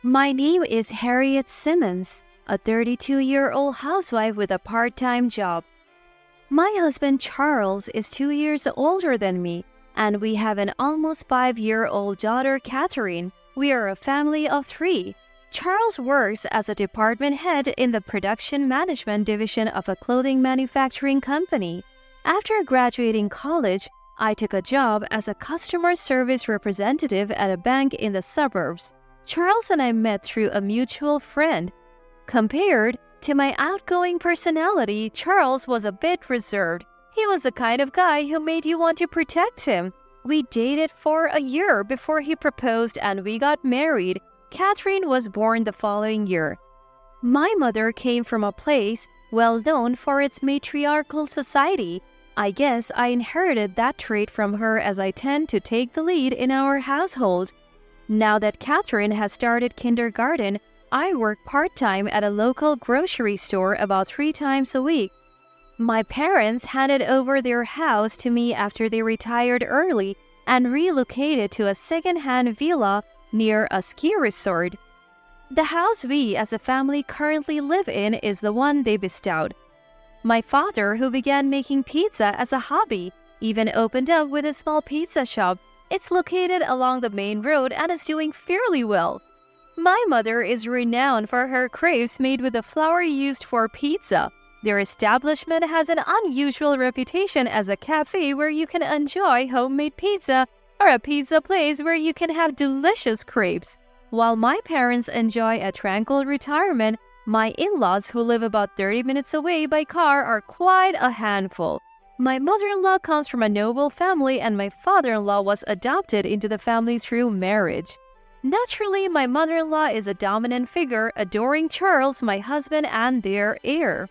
My name is Harriet Simmons, a 32-year-old housewife with a part-time job. My husband Charles is 2 years older than me, and we have an almost 5-year-old daughter, Catherine. We are a family of 3. Charles works as a department head in the production management division of a clothing manufacturing company. After graduating college, I took a job as a customer service representative at a bank in the suburbs. Charles and I met through a mutual friend. Compared to my outgoing personality, Charles was a bit reserved. He was the kind of guy who made you want to protect him. We dated for a year before he proposed and we got married. Catherine was born the following year. My mother came from a place well known for its matriarchal society. I guess I inherited that trait from her, as I tend to take the lead in our household. Now that Catherine has started kindergarten, I work part-time at a local grocery store about 3 times a week. My parents handed over their house to me after they retired early and relocated to a second-hand villa near a ski resort. The house we as a family currently live in is the one they bestowed. My father, who began making pizza as a hobby, even opened up with a small pizza shop. It's located along the main road and is doing fairly well. My mother is renowned for her crepes made with the flour used for pizza. Their establishment has an unusual reputation as a cafe where you can enjoy homemade pizza or a pizza place where you can have delicious crepes. While my parents enjoy a tranquil retirement, my in-laws, who live about 30 minutes away by car, are quite a handful. My mother-in-law comes from a noble family and my father-in-law was adopted into the family through marriage. Naturally, my mother-in-law is a dominant figure, adoring Charles, my husband, and their heir.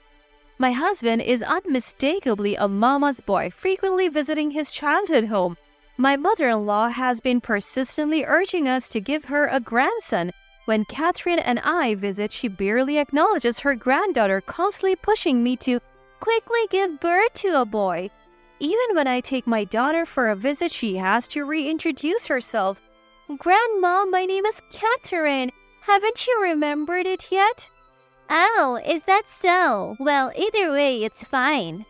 My husband is unmistakably a mama's boy, frequently visiting his childhood home. My mother-in-law has been persistently urging us to give her a grandson. When Catherine and I visit, she barely acknowledges her granddaughter, constantly pushing me to quickly give birth to a boy. Even when I take my daughter for a visit, she has to reintroduce herself. "Grandma, my name is Catherine. Haven't you remembered it yet?" "Oh, is that so? Well, either way, it's fine."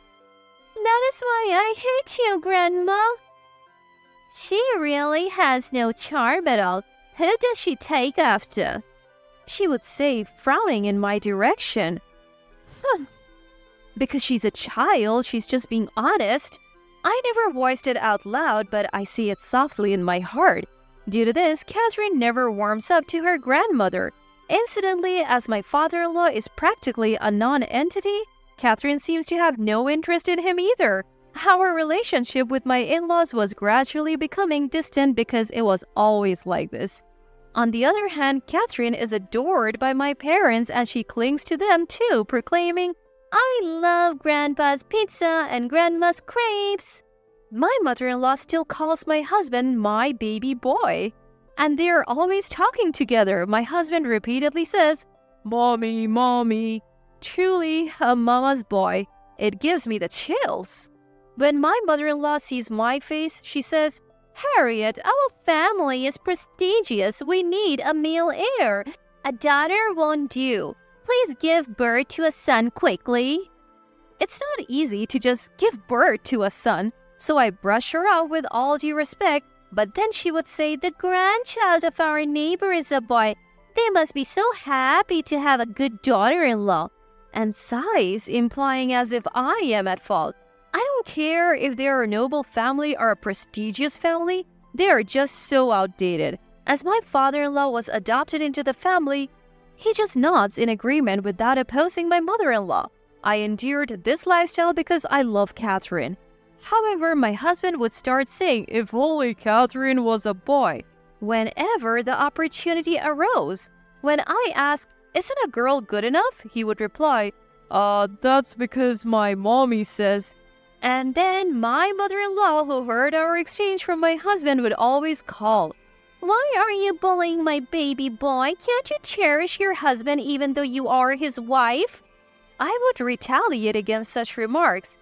"That is why I hate you, Grandma." "She really has no charm at all. Who does she take after?" she would say, frowning in my direction. Because she's a child, she's just being honest. I never voiced it out loud, but I see it softly in my heart. Due to this, Catherine never warms up to her grandmother. Incidentally, as my father-in-law is practically a non-entity, Catherine seems to have no interest in him either. Our relationship with my in-laws was gradually becoming distant because it was always like this. On the other hand, Catherine is adored by my parents and she clings to them too, proclaiming, "I love Grandpa's pizza and Grandma's crepes." My mother-in-law still calls my husband my baby boy. And they are always talking together. My husband repeatedly says, "Mommy, mommy." Truly a mama's boy. It gives me the chills. When my mother-in-law sees my face, she says, "Harriet, our family is prestigious. We need a male heir. A daughter won't do. Please give birth to a son quickly." It's not easy to just give birth to a son, so I brush her off with all due respect, but then she would say, "The grandchild of our neighbor is a boy. They must be so happy to have a good daughter-in-law," and sighs, implying as if I am at fault. I don't care if they're a noble family or a prestigious family, they are just so outdated. As my father-in-law was adopted into the family, he just nods in agreement without opposing my mother-in-law. I endured this lifestyle because I love Catherine. However, my husband would start saying, "If only Catherine was a boy," whenever the opportunity arose. When I asked, "Isn't a girl good enough?" he would reply, "That's because my mommy says." And then my mother-in-law, who heard our exchange from my husband, would always call, "Why are you bullying my baby boy? Can't you cherish your husband even though you are his wife?" I would retaliate against such remarks.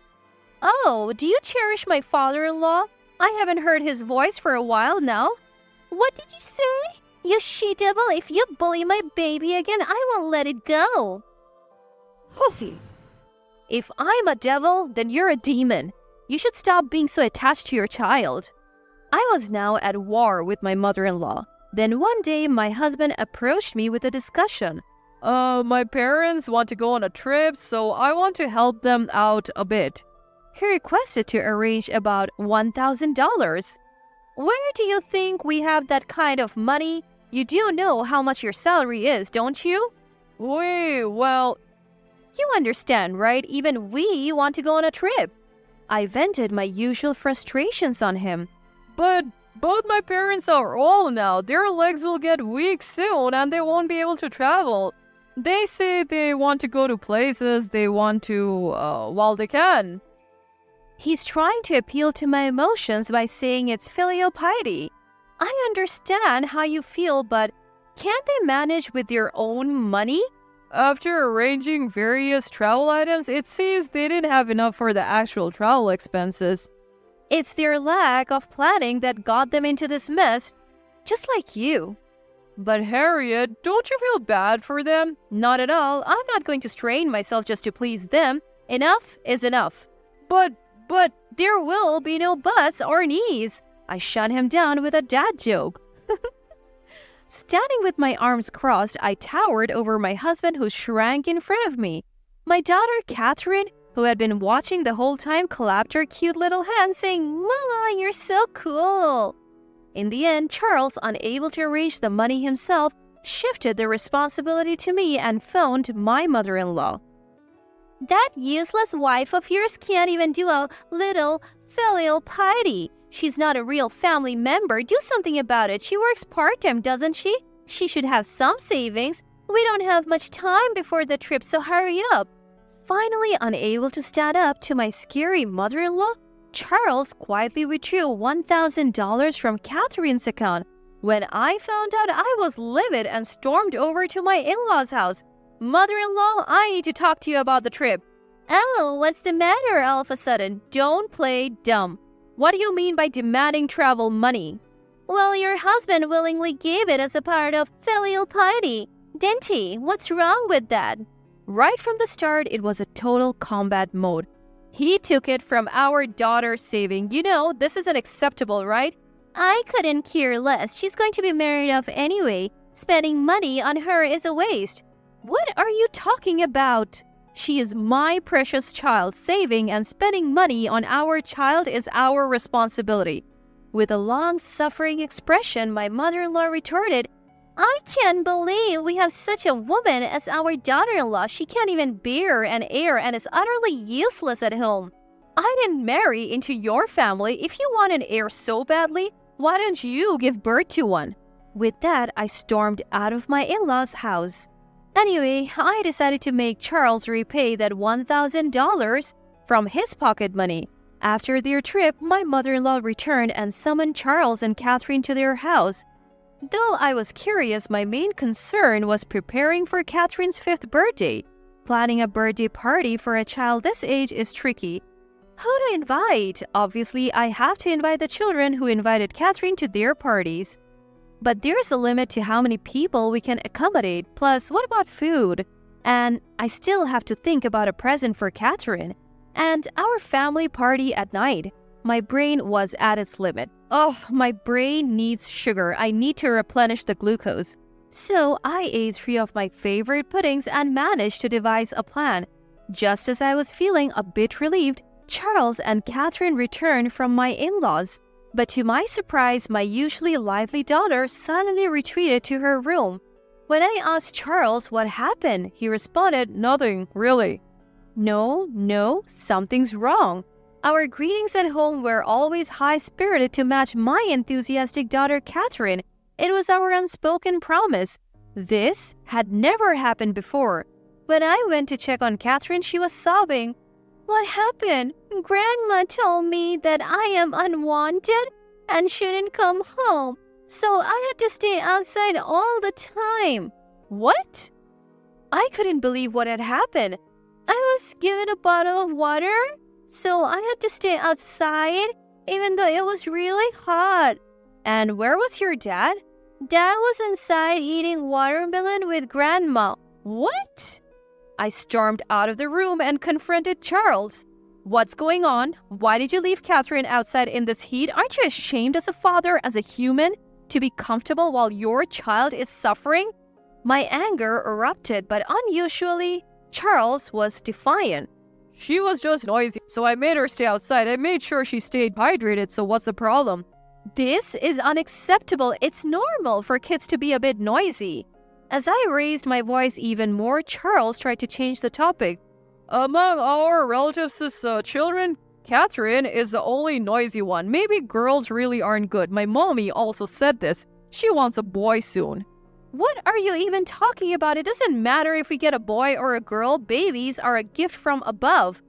"Oh, do you cherish my father-in-law? I haven't heard his voice for a while now." "What did you say? You she-devil, if you bully my baby again, I won't let it go. If I'm a devil, then you're a demon. You should stop being so attached to your child. I was now at war with my mother-in-law. Then one day, my husband approached me with a discussion. My parents want to go on a trip, so I want to help them out a bit. He requested to arrange about $1,000. Where do you think we have that kind of money? You do know how much your salary is, don't you? Well, you understand, right? Even we want to go on a trip. I vented my usual frustrations on him. But both my parents are old now. Their legs will get weak soon and they won't be able to travel. They say they want to go to places they want to while they can. He's trying to appeal to my emotions by saying it's filial piety. I understand how you feel, but can't they manage with their own money? After arranging various travel items, it seems they didn't have enough for the actual travel expenses. It's their lack of planning that got them into this mess, just like you. But Harriet, don't you feel bad for them? Not at all. I'm not going to strain myself just to please them. Enough is enough. But there will be no buts or knees. I shut him down with a dad joke. Standing with my arms crossed, I towered over my husband who shrank in front of me. My daughter, Catherine, who had been watching the whole time, clapped her cute little hands saying, "Mama, you're so cool." In the end, Charles, unable to arrange the money himself, shifted the responsibility to me and phoned my mother-in-law. That useless wife of yours can't even do a little filial piety. She's not a real family member. Do something about it. She works part-time, doesn't she? She should have some savings. We don't have much time before the trip, so hurry up. Finally, unable to stand up to my scary mother-in-law, Charles quietly withdrew $1,000 from Catherine's account. When I found out, I was livid and stormed over to my in-laws' house. "Mother-in-law, I need to talk to you about the trip." "Oh, what's the matter all of a sudden? Don't play dumb. What do you mean by demanding travel money?" "Well, your husband willingly gave it as a part of filial piety, didn't he? What's wrong with that?" Right from the start, it was a total combat mode. He took it from our daughter's saving. You know, this isn't acceptable, right? I couldn't care less. She's going to be married off anyway. Spending money on her is a waste. What are you talking about? She is my precious child. Saving and spending money on our child is our responsibility. With a long-suffering expression, my mother-in-law retorted, "I can't believe we have such a woman as our daughter-in-law. She can't even bear an heir and is utterly useless at home. I didn't marry into your family. If you want an heir so badly, why don't you give birth to one?" With that, I stormed out of my in-laws' house. Anyway, I decided to make Charles repay that $1,000 from his pocket money. After their trip, my mother-in-law returned and summoned Charles and Catherine to their house. Though I was curious, my main concern was preparing for Catherine's 5th birthday. Planning a birthday party for a child this age is tricky. Who to invite? Obviously, I have to invite the children who invited Catherine to their parties. But there's a limit to how many people we can accommodate. Plus, what about food? And I still have to think about a present for Catherine. And our family party at night. My brain was at its limit. Oh, my brain needs sugar. I need to replenish the glucose. So I ate 3 of my favorite puddings and managed to devise a plan. Just as I was feeling a bit relieved, Charles and Catherine returned from my in-laws. But to my surprise, my usually lively daughter suddenly retreated to her room. When I asked Charles what happened, he responded, "Nothing, really." No, something's wrong. Our greetings at home were always high-spirited to match my enthusiastic daughter Catherine. It was our unspoken promise. This had never happened before. When I went to check on Catherine, she was sobbing. "What happened? Grandma told me that I am unwanted and shouldn't come home, so I had to stay outside all the time." What? I couldn't believe what had happened. "I was given a bottle of water, so I had to stay outside, even though it was really hot." "And where was your dad?" Dad was inside eating watermelon with Grandma. What? I stormed out of the room and confronted Charles. What's going on? Why did you leave Catherine outside in this heat? Aren't you ashamed as a father, as a human, to be comfortable while your child is suffering? My anger erupted, but unusually, Charles was defiant. She was just noisy, so I made her stay outside. I made sure she stayed hydrated, so what's the problem? This is unacceptable. It's normal for kids to be a bit noisy. As I raised my voice even more, Charles tried to change the topic. Among our relatives' children, Catherine is the only noisy one. Maybe girls really aren't good. My mommy also said this. She wants a boy soon. What are you even talking about? It doesn't matter if we get a boy or a girl. Babies are a gift from above.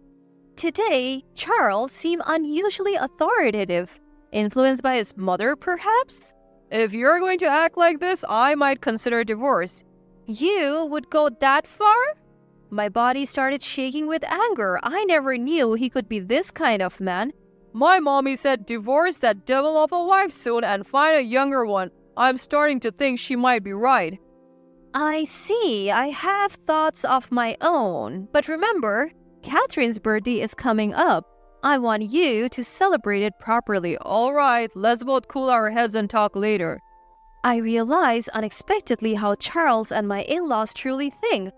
Today, Charles seemed unusually authoritative. Influenced by his mother, perhaps? If you're going to act like this, I might consider divorce. You would go that far? My body started shaking with anger. I never knew he could be this kind of man. My mommy said divorce that devil of a wife soon and find a younger one. I'm starting to think she might be right. I see. I have thoughts of my own. But remember, Catherine's birthday is coming up. I want you to celebrate it properly. All right, let's both cool our heads and talk later. I realized unexpectedly how Charles and my in-laws truly think.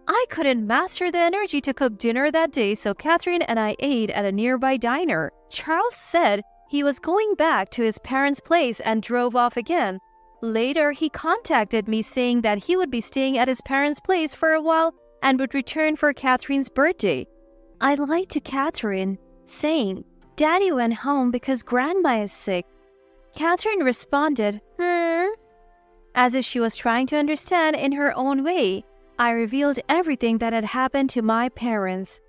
I couldn't master the energy to cook dinner that day, so Catherine and I ate at a nearby diner. Charles said he was going back to his parents' place and drove off again. Later, he contacted me saying that he would be staying at his parents' place for a while and would return for Catherine's birthday. I lied to Catherine, saying, Daddy went home because Grandma is sick. Catherine responded, as if she was trying to understand in her own way. I revealed everything that had happened to my parents.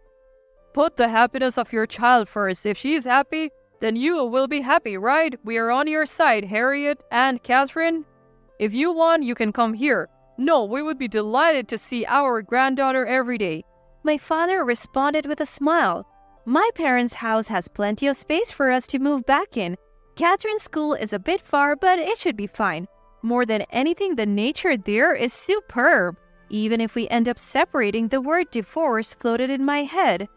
Put the happiness of your child first. If she's happy, then you will be happy, right? We are on your side, Harriet and Catherine. If you want, you can come here. No, we would be delighted to see our granddaughter every day. My father responded with a smile. My parents' house has plenty of space for us to move back in. Catherine's school is a bit far, but it should be fine. More than anything, the nature there is superb. Even if we end up separating, the word divorce floated in my head.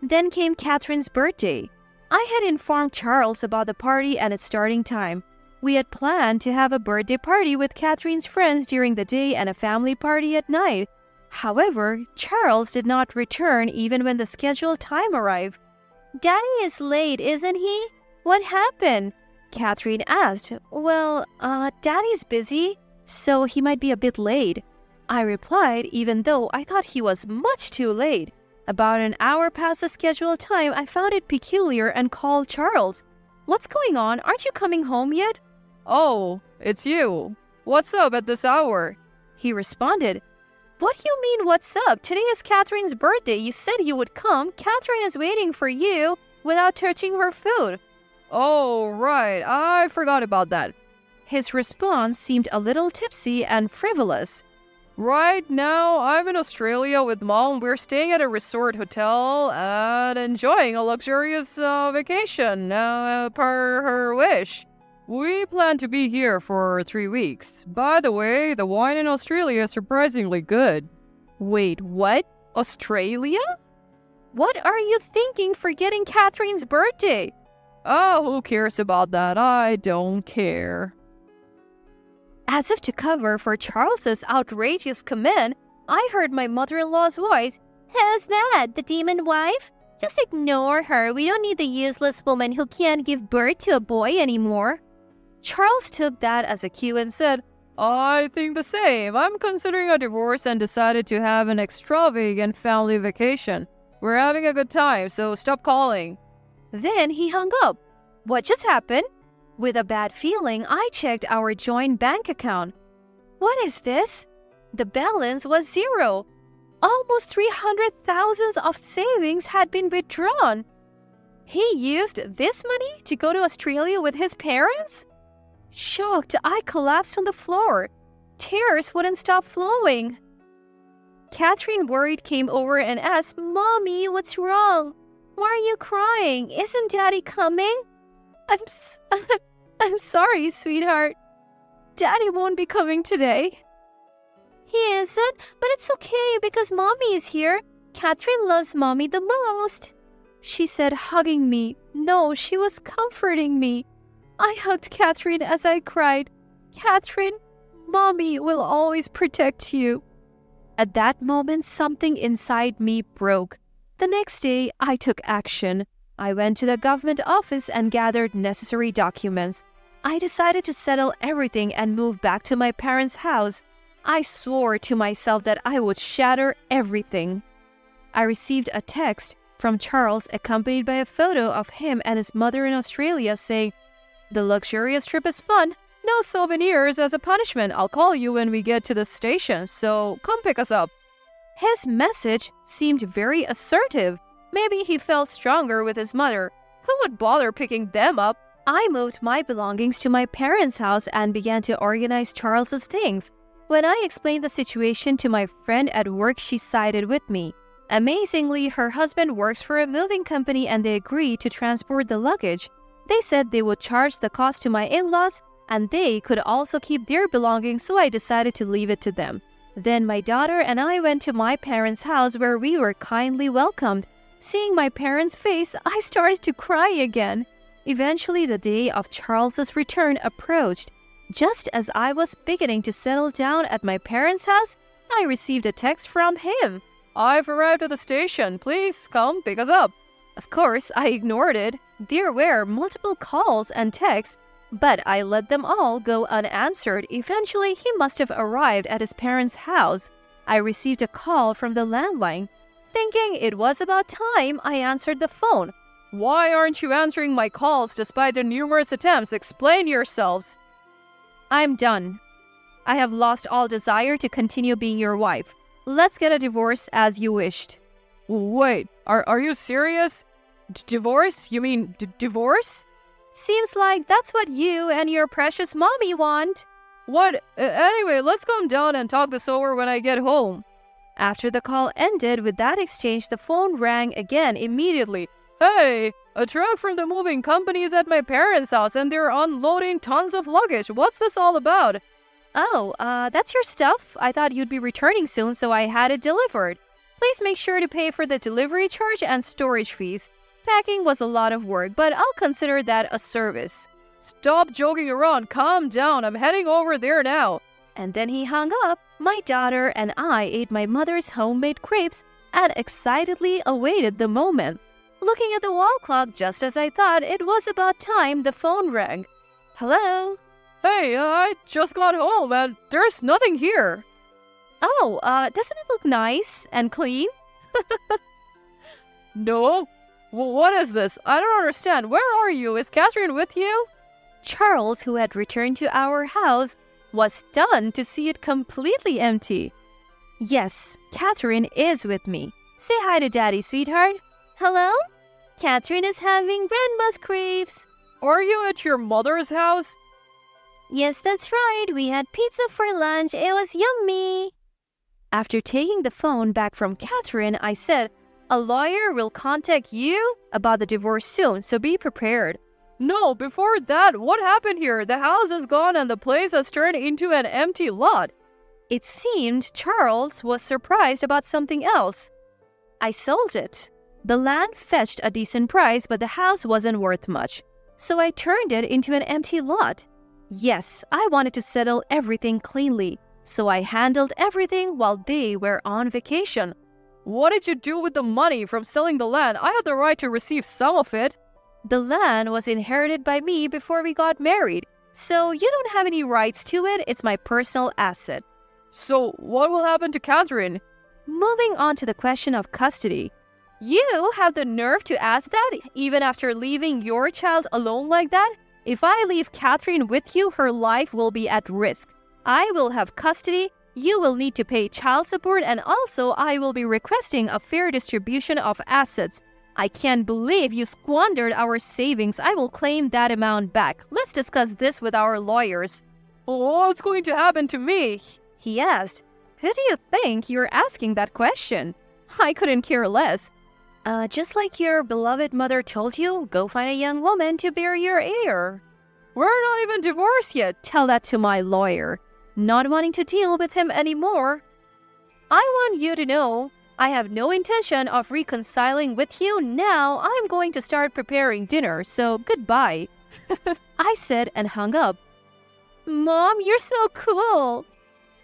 Then came Catherine's birthday. I had informed Charles about the party and its starting time. We had planned to have a birthday party with Catherine's friends during the day and a family party at night. However, Charles did not return even when the scheduled time arrived. Daddy is late, isn't he? What happened? Catherine asked. Well, Daddy's busy, so he might be a bit late. I replied, even though I thought he was much too late. About an hour past the scheduled time, I found it peculiar and called Charles. What's going on? Aren't you coming home yet? Oh, it's you. What's up at this hour? He responded. What do you mean, what's up? Today is Catherine's birthday. You said you would come. Catherine is waiting for you without touching her food. Oh, right. I forgot about that. His response seemed a little tipsy and frivolous. Right now, I'm in Australia with Mom. We're staying at a resort hotel and enjoying a luxurious vacation per her wish. We plan to be here for 3 weeks. By the way, the wine in Australia is surprisingly good. Wait, what? Australia? What are you thinking for getting Catherine's birthday? Oh, who cares about that? I don't care. As if to cover for Charles's outrageous comment, I heard my mother-in-law's voice. Who's that? The demon wife? Just ignore her. We don't need the useless woman who can't give birth to a boy anymore. Charles took that as a cue and said, I think the same. I'm considering a divorce and decided to have an extravagant family vacation. We're having a good time, so stop calling. Then he hung up. What just happened? With a bad feeling, I checked our joint bank account. What is this? The balance was zero. Almost 300,000 of savings had been withdrawn. He used this money to go to Australia with his parents? Shocked, I collapsed on the floor. Tears wouldn't stop flowing. Catherine, worried, came over and asked, Mommy, what's wrong? Why are you crying? Isn't Daddy coming? I'm sorry, sweetheart. Daddy won't be coming today. He isn't, but it's okay because Mommy is here. Catherine loves Mommy the most, she said, hugging me. No, she was comforting me. I hugged Catherine as I cried. Catherine, Mommy will always protect you. At that moment, something inside me broke. The next day, I took action. I went to the government office and gathered necessary documents. I decided to settle everything and move back to my parents' house. I swore to myself that I would shatter everything. I received a text from Charles accompanied by a photo of him and his mother in Australia saying, "The luxurious trip is fun. No souvenirs as a punishment. I'll call you when we get to the station, so come pick us up." His message seemed very assertive. Maybe he felt stronger with his mother. Who would bother picking them up? I moved my belongings to my parents' house and began to organize Charles's things. When I explained the situation to my friend at work, she sided with me. Amazingly, her husband works for a moving company and they agreed to transport the luggage. They said they would charge the cost to my in-laws and they could also keep their belongings, so I decided to leave it to them. Then my daughter and I went to my parents' house where we were kindly welcomed. Seeing my parents' face, I started to cry again. Eventually, the day of Charles's return approached. Just as I was beginning to settle down at my parents' house, I received a text from him. "I've arrived at the station. Please come pick us up." Of course, I ignored it. There were multiple calls and texts, but I let them all go unanswered. Eventually, he must have arrived at his parents' house. I received a call from the landline. Thinking it was about time, I answered the phone. "Why aren't you answering my calls despite the numerous attempts? Explain yourselves." "I'm done. I have lost all desire to continue being your wife. Let's get a divorce as you wished." "Wait, are you serious? Divorce? You mean divorce?" "Seems like that's what you and your precious mommy want." "What? Anyway, let's come down and talk this over when I get home." After the call ended with that exchange, the phone rang again immediately. "Hey, a truck from the moving company is at my parents' house and they're unloading tons of luggage. What's this all about?" "Oh, that's your stuff. I thought you'd be returning soon, so I had it delivered. Please make sure to pay for the delivery charge and storage fees. Packing was a lot of work, but I'll consider that a service." "Stop joking around. Calm down. I'm heading over there now." And then he hung up. My daughter and I ate my mother's homemade crepes and excitedly awaited the moment. Looking at the wall clock, just as I thought it was about time, the phone rang. "Hello?" "Hey, I just got home and there's nothing here." "Oh, doesn't it look nice and clean?" "No. What is this? I don't understand. Where are you? Is Catherine with you?" Charles, who had returned to our house, was stunned to see it completely empty. "Yes, Catherine is with me. Say hi to Daddy, sweetheart." "Hello? Catherine is having grandma's crepes." "Are you at your mother's house?" "Yes, that's right. We had pizza for lunch. It was yummy." After taking the phone back from Catherine, I said, "A lawyer will contact you about the divorce soon, so be prepared." "No, before that, what happened here? The house is gone and the place has turned into an empty lot." It seemed Charles was surprised about something else. "I sold it. The land fetched a decent price, but the house wasn't worth much. So I turned it into an empty lot. Yes, I wanted to settle everything cleanly, so I handled everything while they were on vacation." "What did you do with the money from selling the land? I had the right to receive some of it." "The land was inherited by me before we got married, so you don't have any rights to it. It's my personal asset." "So what will happen to Catherine?" Moving on to the question of custody. You have the nerve to ask that even after leaving your child alone like that? If I leave Catherine with you, her life will be at risk. I will have custody, you will need to pay child support, and also I will be requesting a fair distribution of assets. I can't believe you squandered our savings. I will claim that amount back. Let's discuss this with our lawyers." "What's going to happen to me?" he asked. "Who do you think you're asking that question?" I couldn't care less. Just like your beloved mother told you, go find a young woman to bear your heir." We're not even divorced yet. Tell that to my lawyer. Not wanting to deal with him anymore. I want you to know, I have no intention of reconciling with you now. I'm going to start preparing dinner, so goodbye. I said and hung up. Mom, you're so cool.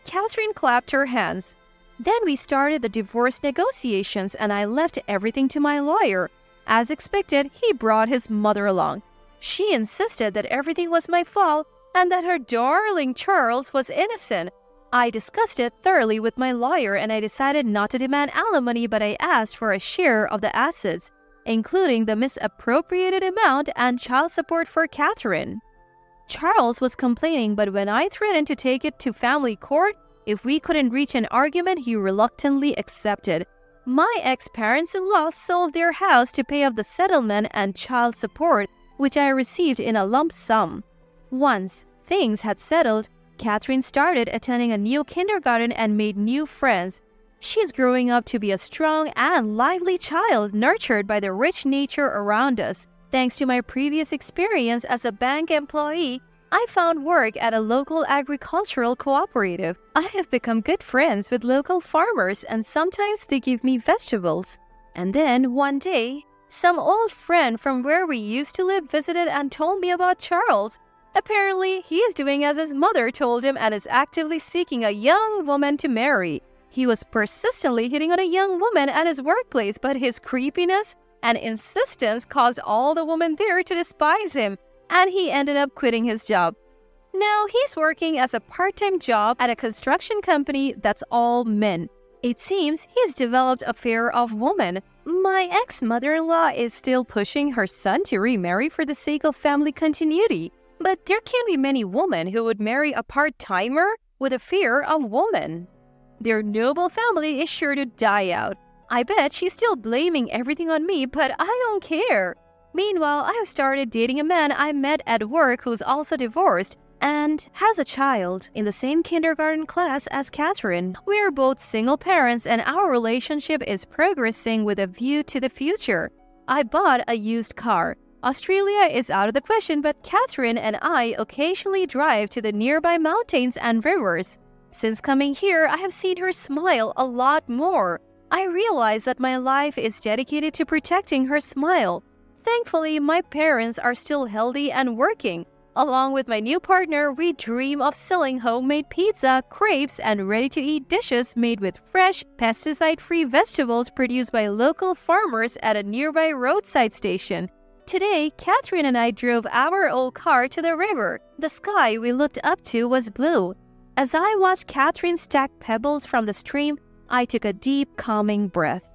Catherine clapped her hands. Then we started the divorce negotiations and I left everything to my lawyer. As expected, he brought his mother along. She insisted that everything was my fault and that her darling Charles was innocent. I discussed it thoroughly with my lawyer and I decided not to demand alimony, but I asked for a share of the assets, including the misappropriated amount and child support for Catherine. Charles was complaining, but when I threatened to take it to family court, if we couldn't reach an argument, he reluctantly accepted. My ex-parents-in-law sold their house to pay off the settlement and child support, which I received in a lump sum. Once things had settled, Catherine started attending a new kindergarten and made new friends. She's growing up to be a strong and lively child nurtured by the rich nature around us. Thanks to my previous experience as a bank employee, I found work at a local agricultural cooperative. I have become good friends with local farmers and sometimes they give me vegetables. And then one day, some old friend from where we used to live visited and told me about Charles. Apparently, he is doing as his mother told him and is actively seeking a young woman to marry. He was persistently hitting on a young woman at his workplace, but his creepiness and insistence caused all the women there to despise him, and he ended up quitting his job. Now he's working as a part-time job at a construction company that's all men. It seems he's developed a fear of women. My ex-mother-in-law is still pushing her son to remarry for the sake of family continuity. But there can't be many women who would marry a part-timer with a fear of women. Their noble family is sure to die out. I bet she's still blaming everything on me, but I don't care. Meanwhile, I have started dating a man I met at work who's also divorced and has a child in the same kindergarten class as Catherine. We are both single parents and our relationship is progressing with a view to the future. I bought a used car. Australia is out of the question, but Catherine and I occasionally drive to the nearby mountains and rivers. Since coming here, I have seen her smile a lot more. I realize that my life is dedicated to protecting her smile. Thankfully, my parents are still healthy and working. Along with my new partner, we dream of selling homemade pizza, crepes, and ready-to-eat dishes made with fresh, pesticide-free vegetables produced by local farmers at a nearby roadside station. Today, Catherine and I drove our old car to the river. The sky we looked up to was blue. As I watched Catherine stack pebbles from the stream, I took a deep, calming breath.